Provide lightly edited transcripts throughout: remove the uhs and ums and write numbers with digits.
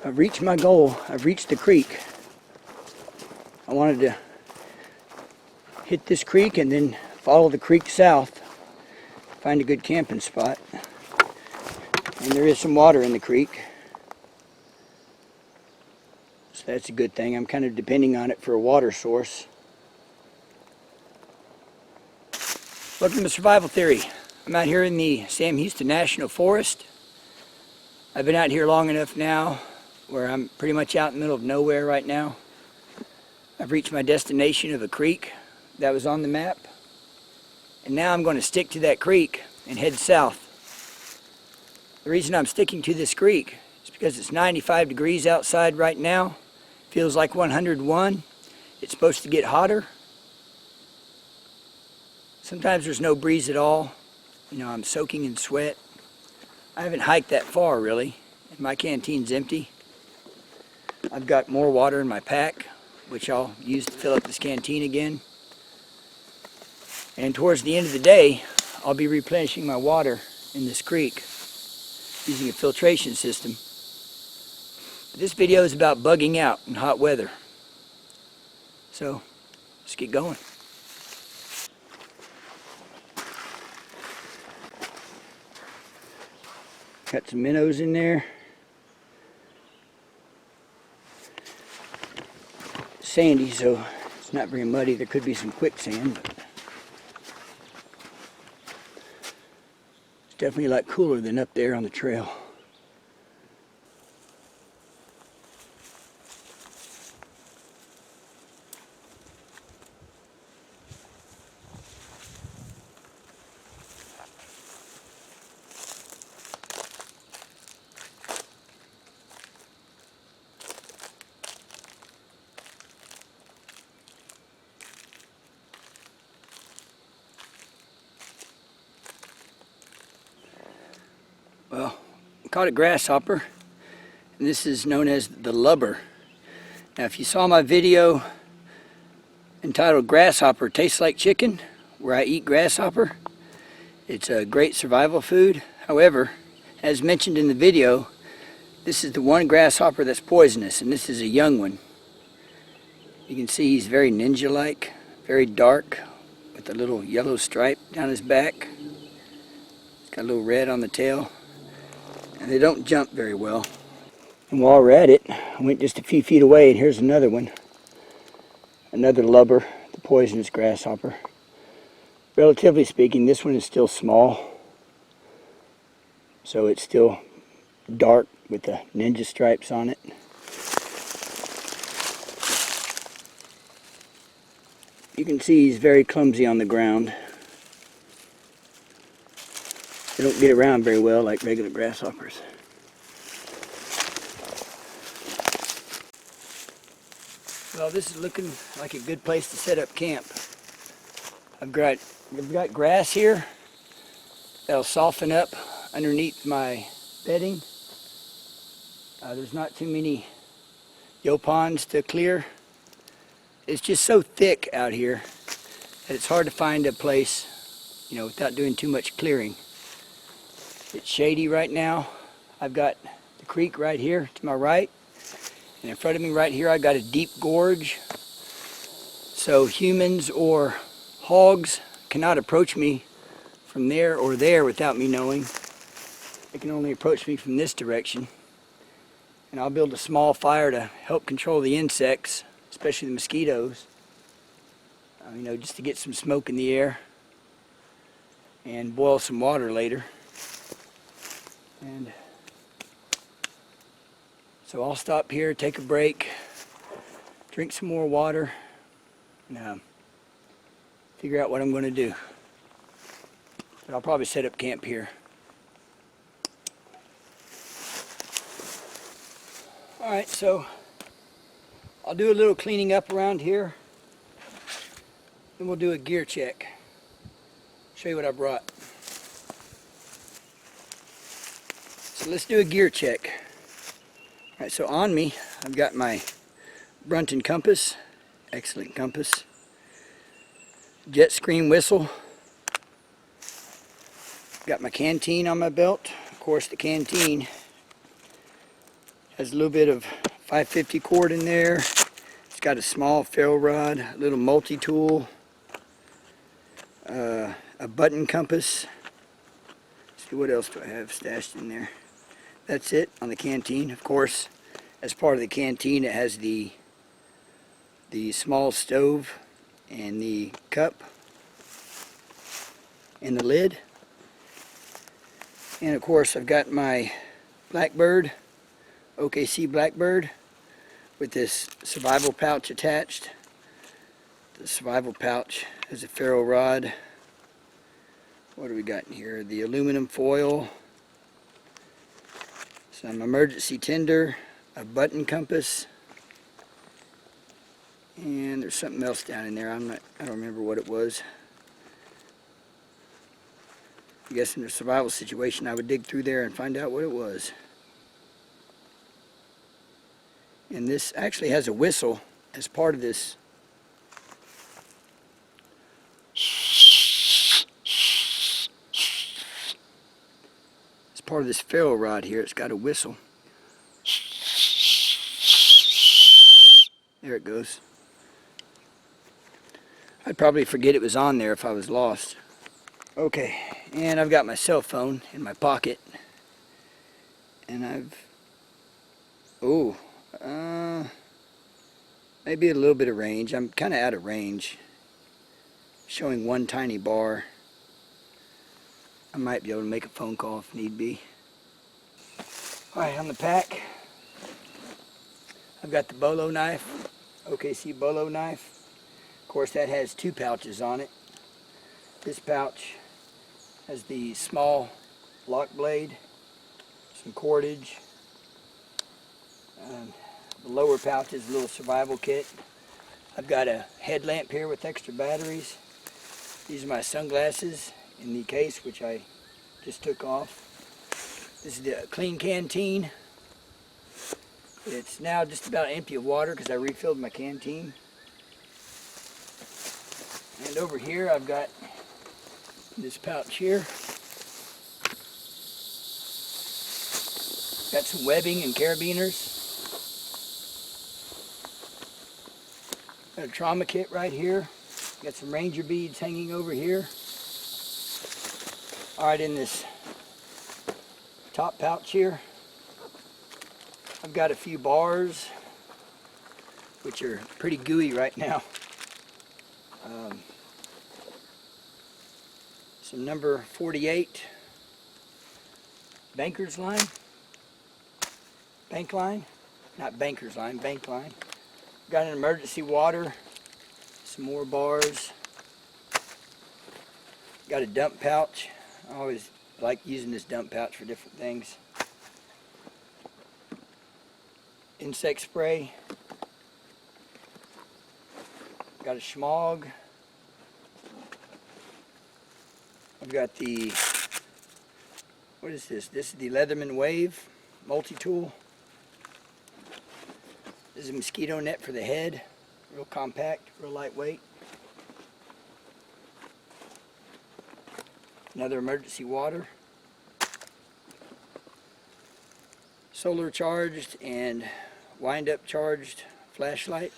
I've reached my goal. I've reached the creek. I wanted to hit this creek and then follow the creek south, find a good camping spot. And there is some water in the creek, so that's a good thing. I'm kind of depending on it for a water source. Welcome to Survival Theory. I'm out here in the Sam Houston National Forest. I've been out here long enough now where I'm pretty much out in the middle of nowhere right now. I've reached my destination of a creek that was on the map, and now I'm going to stick to that creek and head south. The reason I'm sticking to this creek is because it's 95 degrees outside right now. Feels like 101. It's supposed to get hotter. Sometimes there's no breeze at all. You know, I'm soaking in sweat. I haven't hiked that far really, and my canteen's empty. I've got more water in my pack, which I'll use to fill up this canteen again. And towards the end of the day, I'll be replenishing my water in this creek using a filtration system. This video is about bugging out in hot weather. So, let's get going. Got some minnows in there. Sandy, so it's not very muddy. There could be some quicksand, but it's definitely a lot cooler than up there on the trail. Well, I caught a grasshopper, and this is known as the lubber. Now, if you saw my video entitled Grasshopper Tastes Like Chicken, where I eat grasshopper, it's a great survival food. However, as mentioned in the video, this is the one grasshopper that's poisonous, and this is a young one. You can see he's very ninja-like, very dark, with a little yellow stripe down his back. He's got a little red on the tail. And they don't jump very well. And while we're at it, I went just a few feet away, and here's another one. Another lubber, the poisonous grasshopper. Relatively speaking, this one is still small. So it's still dark with the ninja stripes on it. You can see he's very clumsy on the ground. They don't get around very well like regular grasshoppers. Well, this is looking like a good place to set up camp. I've got grass here that'll soften up underneath my bedding. There's not too many yopons to clear. It's just so thick out here that it's hard to find a place, you know, without doing too much clearing. It's shady right now. I've got the creek right here to my right, and in front of me right here I've got a deep gorge. So humans or hogs cannot approach me from there or there without me knowing. They can only approach me from this direction. And I'll build a small fire to help control the insects, especially the mosquitoes. You know, just to get some smoke in the air and boil some water later. And so I'll stop here, take a break, drink some more water, and figure out what I'm going to do. But I'll probably set up camp here. Alright, so I'll do a little cleaning up around here. Then we'll do a gear check. Show you what I brought. So let's do a gear check. Alright, so on me, I've got my Brunton compass, excellent compass, jet scream whistle, got my canteen on my belt. Of course, the canteen Has a little bit of 550 cord in there. It's got a small ferro rod, a little multi-tool, a button compass. Let's see, what else do I have stashed in there? That's it on the canteen. Of course, as part of the canteen, it has the small stove and the cup and the lid. And of course, I've got my Blackbird, OKC Blackbird, with this survival pouch attached. The survival pouch has a ferro rod. What do we got in here? The aluminum foil, some emergency tinder, a button compass, and there's something else down in there. I don't remember what it was. I guess in a survival situation I would dig through there and find out what it was. And this actually has a whistle as part of this. As part of this ferro rod here, it's got a whistle. There it goes. I'd probably forget it was on there if I was lost. Okay, and I've got my cell phone in my pocket. And maybe a little bit of range. I'm kind of out of range. Showing one tiny bar. I might be able to make a phone call if need be. Alright, on the pack, I've got the bolo knife, OKC bolo knife. Of course, that has two pouches on it. This pouch has the small lock blade, some cordage. The lower pouch is a little survival kit. I've got a headlamp here with extra batteries. These are my sunglasses in the case, which I just took off. This is the clean canteen. It's now just about empty of water because I refilled my canteen. And over here I've got this pouch here. Got some webbing and carabiners. Got a trauma kit right here. Got some ranger beads hanging over here. Alright, in this top pouch here, I've got a few bars, which are pretty gooey right now. Some number 48 bank line, not banker's line, bank line. Got an emergency water, some more bars. Got a dump pouch. I always like using this dump pouch for different things. Insect spray. Got a schmog. I've got the, what is this? This is the Leatherman Wave multi-tool. This is a mosquito net for the head. Real compact, real lightweight. Another emergency water. Solar charged and wind up charged flashlight.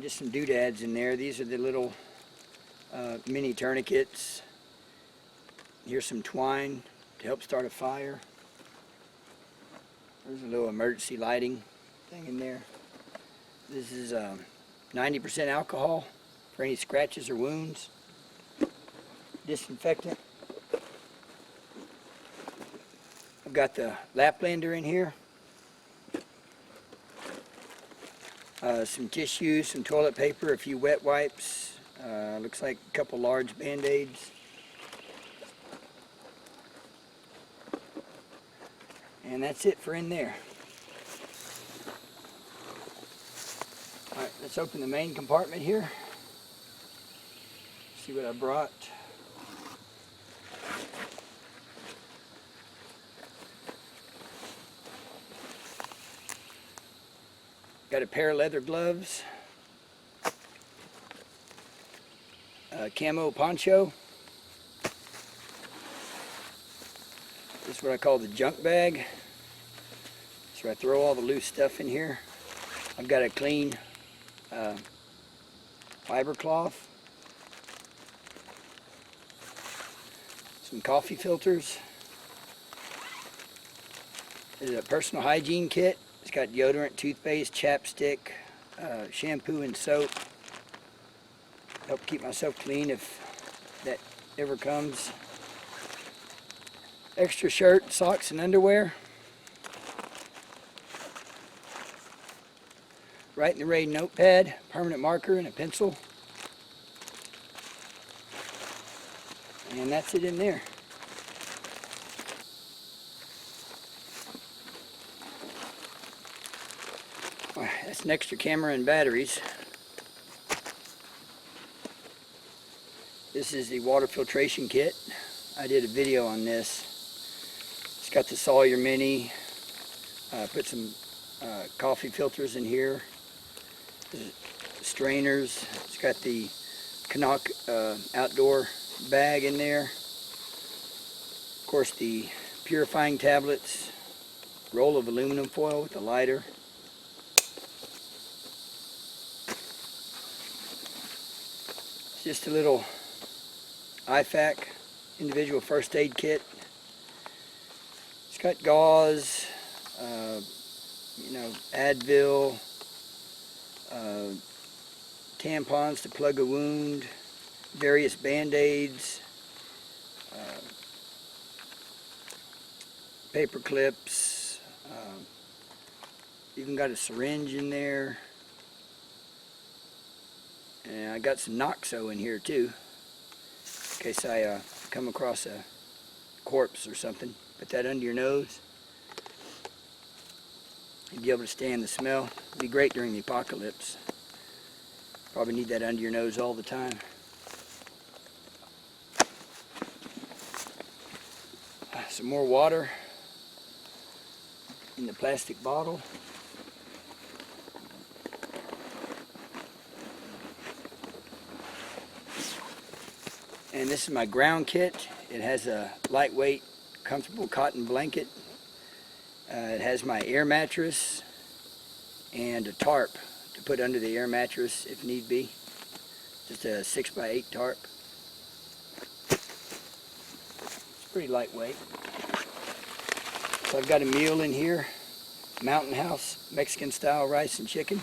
Just some doodads in there. These are the little mini tourniquets. Here's some twine to help start a fire. There's a little emergency lighting thing in there. This is 90% alcohol for any scratches or wounds. Disinfectant. I've got the Laplander in here. Some tissue, some toilet paper, a few wet wipes. Looks like a couple large Band-Aids. And that's it for in there. Alright, let's open the main compartment here. See what I brought. Got a pair of leather gloves, camo poncho. This is what I call the junk bag. So I throw all the loose stuff in here. I've got a clean fiber cloth, some coffee filters. This is a personal hygiene kit. It's got deodorant, toothpaste, chapstick, shampoo and soap. Help keep myself clean if that ever comes. Extra shirt, socks, and underwear. Write in the rain notepad, permanent marker, and a pencil. And that's it in there. That's an extra camera and batteries. This is the water filtration kit. I did a video on this. It's got the Sawyer Mini. Put some coffee filters in here. Strainers. It's got the Canuck outdoor bag in there. Of course, the purifying tablets. Roll of aluminum foil with a lighter. It's just a little IFAC individual first aid kit. It's got gauze, Advil, tampons to plug a wound, various band-aids, paper clips, even got a syringe in there. And I got some Noxo in here too, in case I come across a corpse or something. Put that under your nose. You'd be able to stand the smell. It'd be great during the apocalypse. Probably need that under your nose all the time. Some more water in the plastic bottle. And this is my ground kit. It has a lightweight, comfortable cotton blanket. It has my air mattress and a tarp to put under the air mattress if need be. Just a 6x8 tarp. It's pretty lightweight. So I've got a meal in here. Mountain House Mexican style rice and chicken.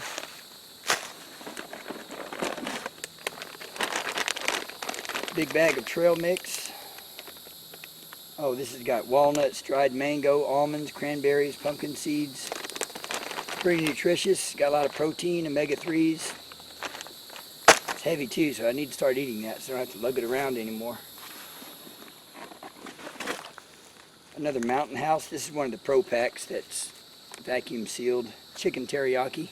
Big bag of trail mix. Oh, this has got walnuts, dried mango, almonds, cranberries, pumpkin seeds. Pretty nutritious. Got a lot of protein, omega-3s. It's heavy too, so I need to start eating that so I don't have to lug it around anymore. Another Mountain House. This is one of the Pro Packs that's vacuum sealed. Chicken teriyaki.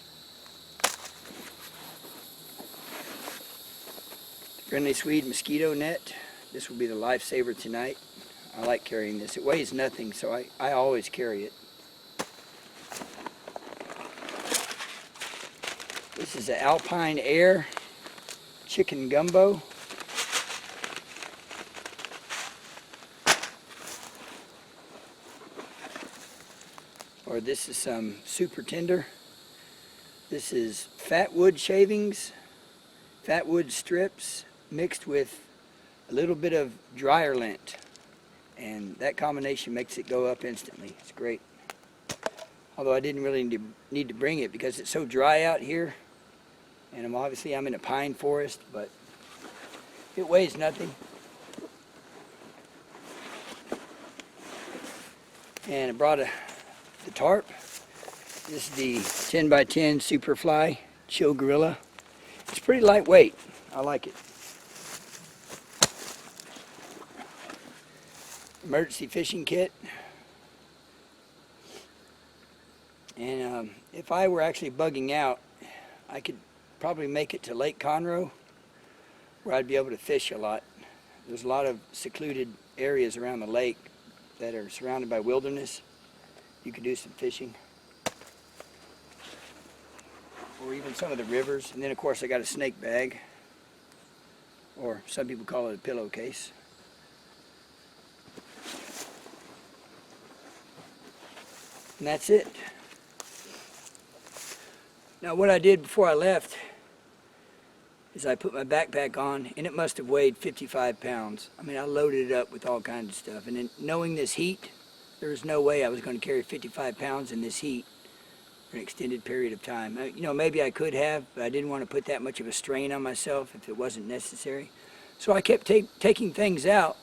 Friendly Swede mosquito net. This will be the lifesaver tonight. I like carrying this. It weighs nothing, so I always carry it. This is the Alpine Air chicken gumbo. Or this is some super tender. This is fat wood shavings, fat wood strips, mixed with a little bit of dryer lint, and that combination makes it go up instantly. It's great. Although I didn't really need to bring it because it's so dry out here, and I'm in a pine forest, but it weighs nothing. And I brought the tarp. This is the 10x10 Superfly Chill Gorilla. It's pretty lightweight. I like it. Emergency fishing kit. And if I were actually bugging out, I could probably make it to Lake Conroe, where I'd be able to fish a lot. There's a lot of secluded areas around the lake that are surrounded by wilderness. You could do some fishing. Or even some of the rivers. And then of course I got a snake bag. or some people call it a pillowcase. And that's it. Now what I did before I left is I put my backpack on, and it must have weighed 55 pounds. I mean, I loaded it up with all kinds of stuff. And then knowing this heat, there was no way I was going to carry 55 pounds in this heat for an extended period of time. You know, maybe I could have, but I didn't want to put that much of a strain on myself if it wasn't necessary. So I kept taking things out,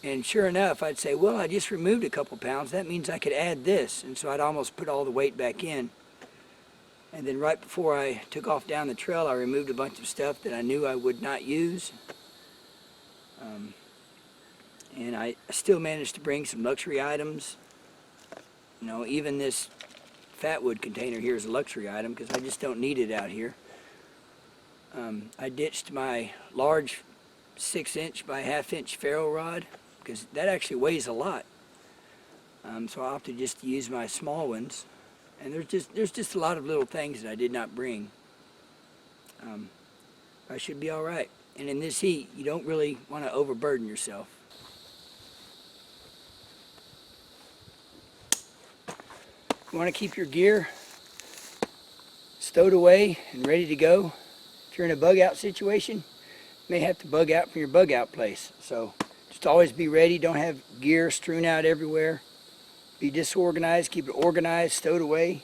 and sure enough, I'd say, well, I just removed a couple pounds. That means I could add this. And so I'd almost put all the weight back in. And then right before I took off down the trail, I removed a bunch of stuff that I knew I would not use. And I still managed to bring some luxury items. You know, even this fatwood container here is a luxury item because I just don't need it out here. I ditched my large 6-inch by 1/2-inch ferro rod because that actually weighs a lot. So I opted just to use my small ones. And there's just a lot of little things that I did not bring. I should be all right. And in this heat, you don't really want to overburden yourself. You want to keep your gear stowed away and ready to go. If you're in a bug out situation, you may have to bug out from your bug out place. So just always be ready. Don't have gear strewn out everywhere. Be disorganized, keep it organized, stowed away,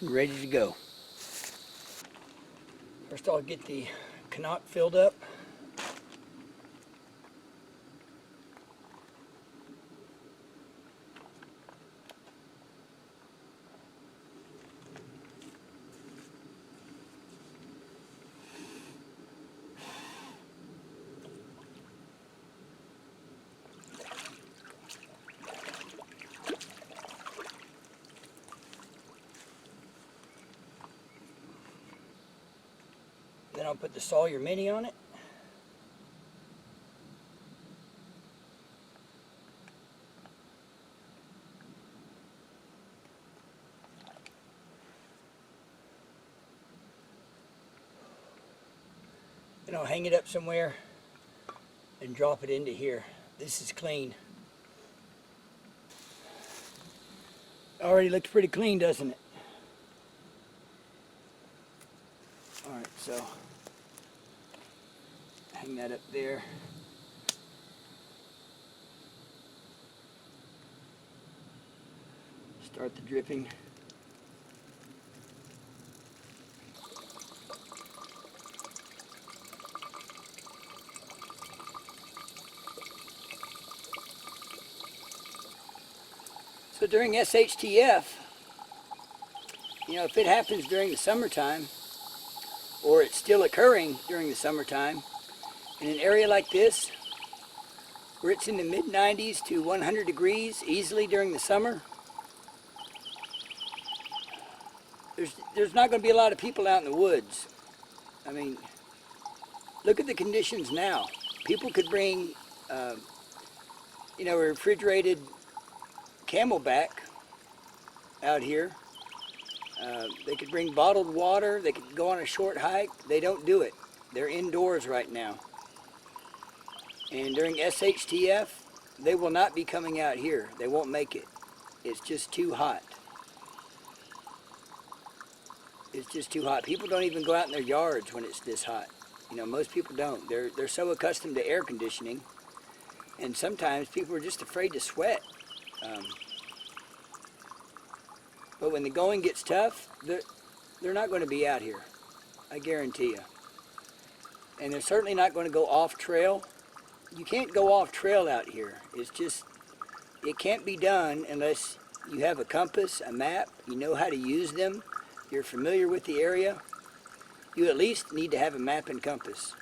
and ready to go. First I'll get the canot filled up. Then I'll put the Sawyer Mini on it. Then I'll hang it up somewhere and drop it into here. This is clean. Already looks pretty clean, doesn't it? Alright, so hang that up there. Start the dripping. So during SHTF, you know, if it happens during the summertime, or it's still occurring during the summertime, in an area like this, where it's in the mid-90s to 100 degrees easily during the summer, there's not going to be a lot of people out in the woods. I mean, look at the conditions now. People could bring, you know, a refrigerated Camelback out here. They could bring bottled water. They could go on a short hike. They don't do it. They're indoors right now. And during SHTF, they will not be coming out here. They won't make it. It's just too hot. It's just too hot. People don't even go out in their yards when it's this hot. You know, most people don't. They're so accustomed to air conditioning, and sometimes people are just afraid to sweat. But when the going gets tough, they're not going to be out here. I guarantee you. And they're certainly not going to go off trail. You can't go off trail out here. It's just, it can't be done unless you have a compass, a map, you know how to use them, you're familiar with the area. You at least need to have a map and compass.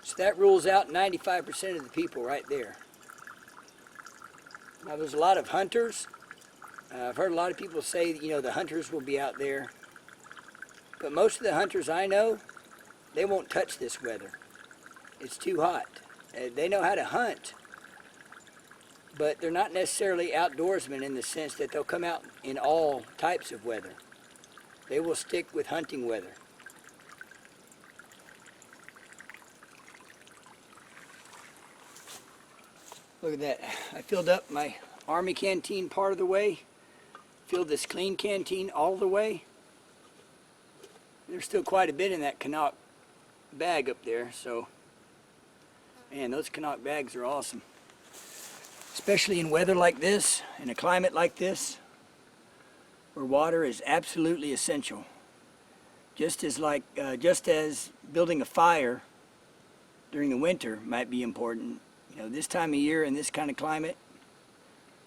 So that rules out 95% of the people right there. Now there's a lot of hunters. I've heard a lot of people say, you know, the hunters will be out there. But most of the hunters I know, they won't touch this weather. It's too hot. They know how to hunt, but they're not necessarily outdoorsmen in the sense that they'll come out in all types of weather. They will stick with hunting weather. Look at that. I filled up my Army canteen part of the way. Filled this clean canteen all the way. There's still quite a bit in that Canuck bag up there, so man, those Canuck bags are awesome. Especially in weather like this, in a climate like this, where water is absolutely essential. Just as building a fire during the winter might be important. You know, this time of year in this kind of climate,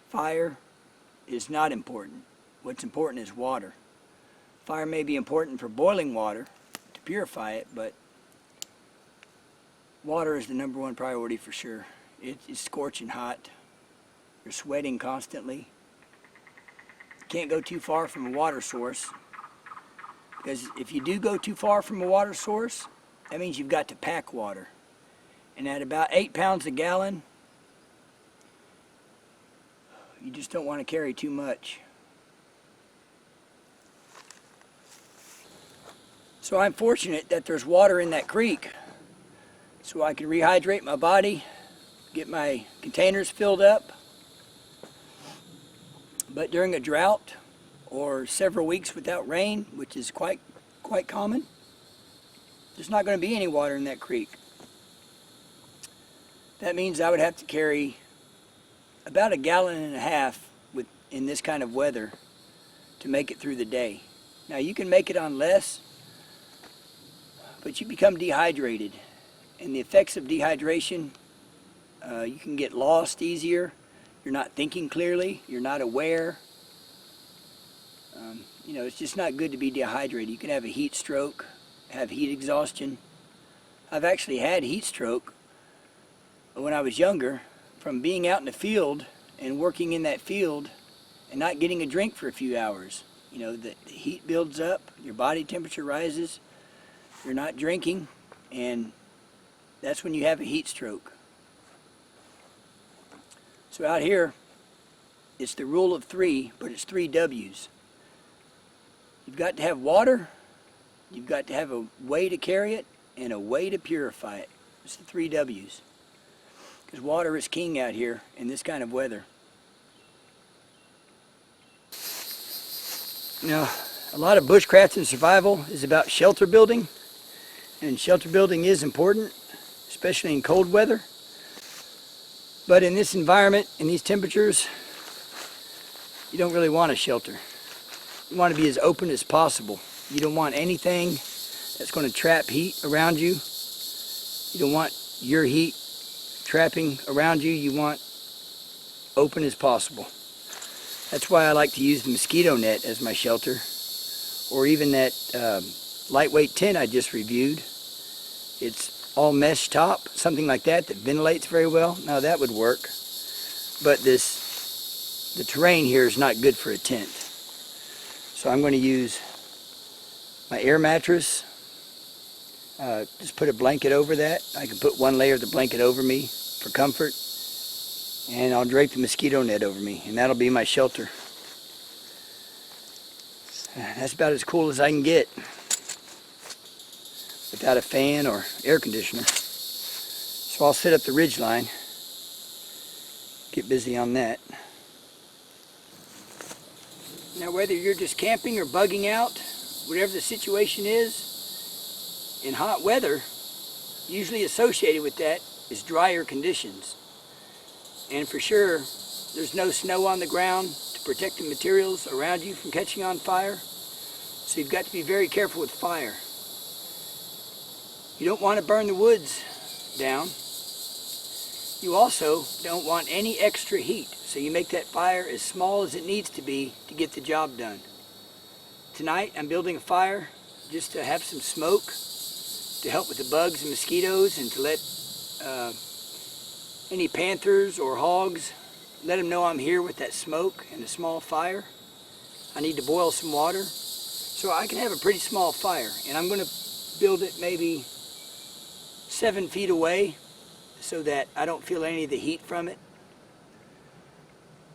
fire is not important. What's important is water. Fire may be important for boiling water to purify it, but water is the #1 priority for sure. It's scorching hot. You're sweating constantly. You can't go too far from a water source, because if you do go too far from a water source, that means you've got to pack water. And at about 8 pounds a gallon, you just don't want to carry too much. So I'm fortunate that there's water in that creek, so I can rehydrate my body, get my containers filled up. But during a drought or several weeks without rain, which is quite common, there's not going to be any water in that creek. That means I would have to carry about 1.5 gallons in this kind of weather to make it through the day. Now you can make it on less, but you become dehydrated, and the effects of dehydration, you can get lost easier. You're not thinking clearly, you're not aware. You know, it's just not good to be dehydrated. You can have a heat stroke, have heat exhaustion. I've actually had heat stroke when I was younger from being out in the field and working in that field and not getting a drink for a few hours. You know, the heat builds up, your body temperature rises, you're not drinking, and that's when you have a heat stroke. So out here, it's the rule of 3, but it's 3 W's. You've got to have water, you've got to have a way to carry it, and a way to purify it. It's the 3 W's. Because water is king out here in this kind of weather. Now, a lot of bushcraft and survival is about shelter building. And shelter building is important, especially in cold weather. But in this environment, in these temperatures, you don't really want a shelter. You want to be as open as possible. You don't want anything that's going to trap heat around you. You don't want your heat trapping around you. You want open as possible. That's why I like to use the mosquito net as my shelter, or even that lightweight tent I just reviewed. It's all mesh top, something like that ventilates very well. Now that would work, but the terrain here is not good for a tent. So I'm going to use my air mattress. Just put a blanket over that. I can put 1 layer of the blanket over me for comfort, and I'll drape the mosquito net over me, and that'll be my shelter. That's about as cool as I can get without a fan or air conditioner. So I'll set up the ridge line, get busy on that. Now whether you're just camping or bugging out, whatever the situation is, in hot weather, usually associated with that is drier conditions. And for sure, there's no snow on the ground to protect the materials around you from catching on fire. So you've got to be very careful with fire. You don't want to burn the woods down. You also don't want any extra heat, so you make that fire as small as it needs to be to get the job done. Tonight I'm building a fire just to have some smoke to help with the bugs and mosquitoes, and to let any panthers or hogs, let them know I'm here with that smoke and a small fire. I need to boil some water so I can have a pretty small fire, and I'm going to build it maybe 7 feet away so that I don't feel any of the heat from it.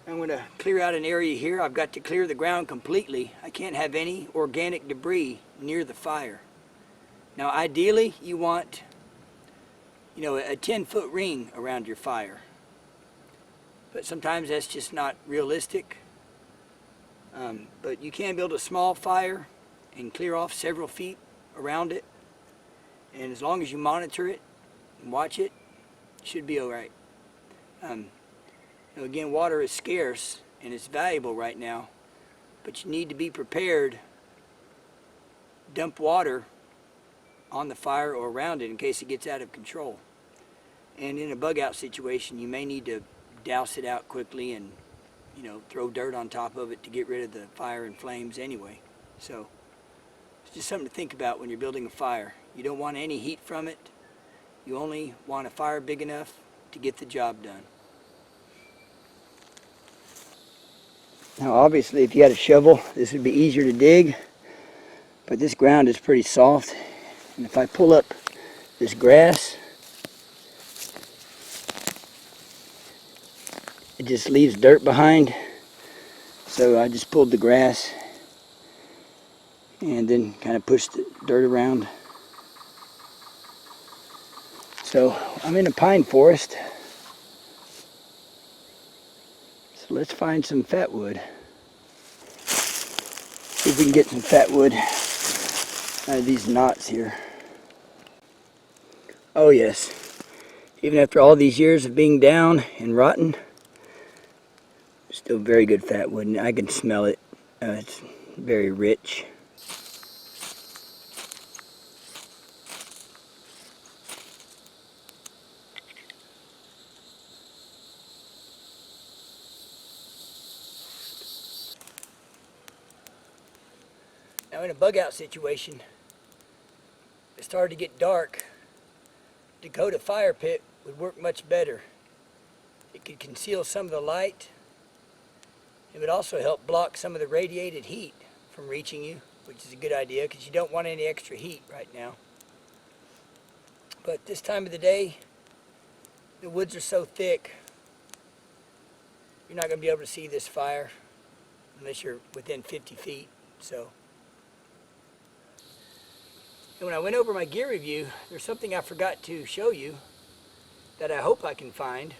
I'm going to clear out an area here. I've got to clear the ground completely. I can't have any organic debris near the fire. Now ideally you want, a 10-foot ring around your fire. but sometimes that's just not realistic. But you can build a small fire and clear off several feet around it, and as long as you monitor it and watch it, it should be all right. Again, water is scarce and it's valuable right now, but you need to be prepared. Dump water on the fire or around it in case it gets out of control. And in a bug out situation, you may need to douse it out quickly and throw dirt on top of it to get rid of the fire and flames anyway. So it's just something to think about when you're building a fire. You don't want any heat from it. You only want a fire big enough to get the job done. Now obviously if you had a shovel, this would be easier to dig, but this ground is pretty soft. And if I pull up this grass, it just leaves dirt behind. So I just pulled the grass and then kind of pushed the dirt around. So I'm in a pine forest. So let's find some fat wood. See if we can get some fat wood out of these knots here. Oh yes, even after all these years of being down and rotten, still very good fat wood, and I can smell it. It's very rich. Now in a bug out situation, it started to get dark. Dakota fire pit would work much better. It could conceal some of the light. It would also help block some of the radiated heat from reaching you, which is a good idea because you don't want any extra heat right now. But this time of the day, the woods are so thick, you're not going to be able to see this fire unless you're within 50 feet. And when I went over my gear review, there's something I forgot to show you that I hope I can find,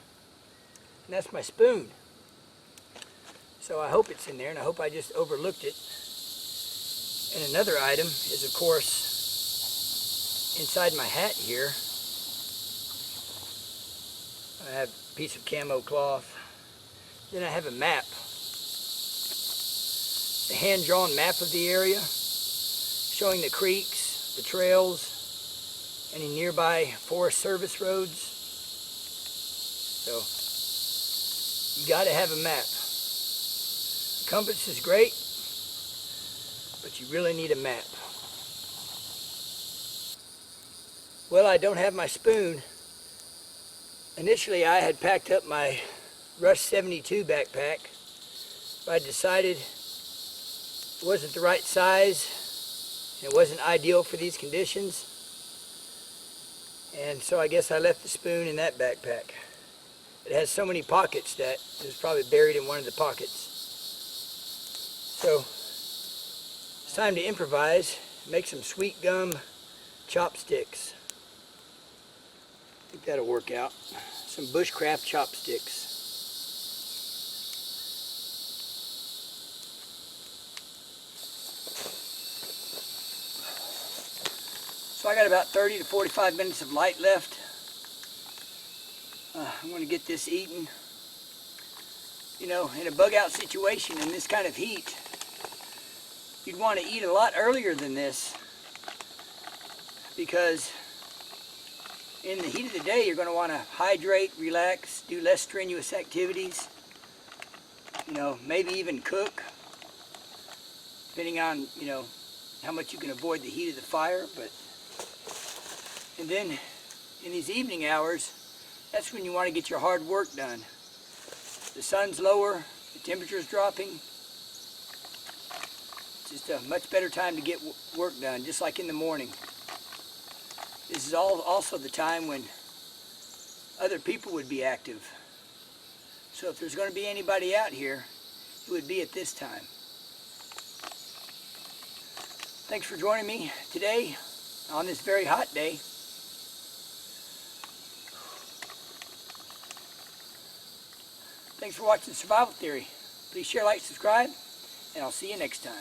and that's my spoon. So I hope it's in there, and I hope I just overlooked it. And another item is, of course, inside my hat here, I have a piece of camo cloth. Then I have a map, a hand-drawn map of the area, showing the creeks, the trails, any nearby Forest Service roads. So you got to have a map. The compass is great, but you really need a map. Well, I don't have my spoon. Initially I had packed up my Rush 72 backpack, but I decided it wasn't the right size. It wasn't ideal for these conditions, and so I guess I left the spoon in that backpack. It has so many pockets that it was probably buried in one of the pockets. So it's time to improvise, make some sweet gum chopsticks. I think that'll work out. Some bushcraft chopsticks. So I got about 30 to 45 minutes of light left. I'm going to get this eaten. In a bug out situation in this kind of heat, you'd want to eat a lot earlier than this, because in the heat of the day you're going to want to hydrate, relax, do less strenuous activities, maybe even cook, depending on how much you can avoid the heat of the fire. And then in these evening hours, that's when you want to get your hard work done. The sun's lower, the temperature's dropping. It's just a much better time to get work done, just like in the morning. This is also the time when other people would be active. So if there's going to be anybody out here, it would be at this time. Thanks for joining me today on this very hot day. Thanks for watching Survival Theory. Please share, like, subscribe, and I'll see you next time.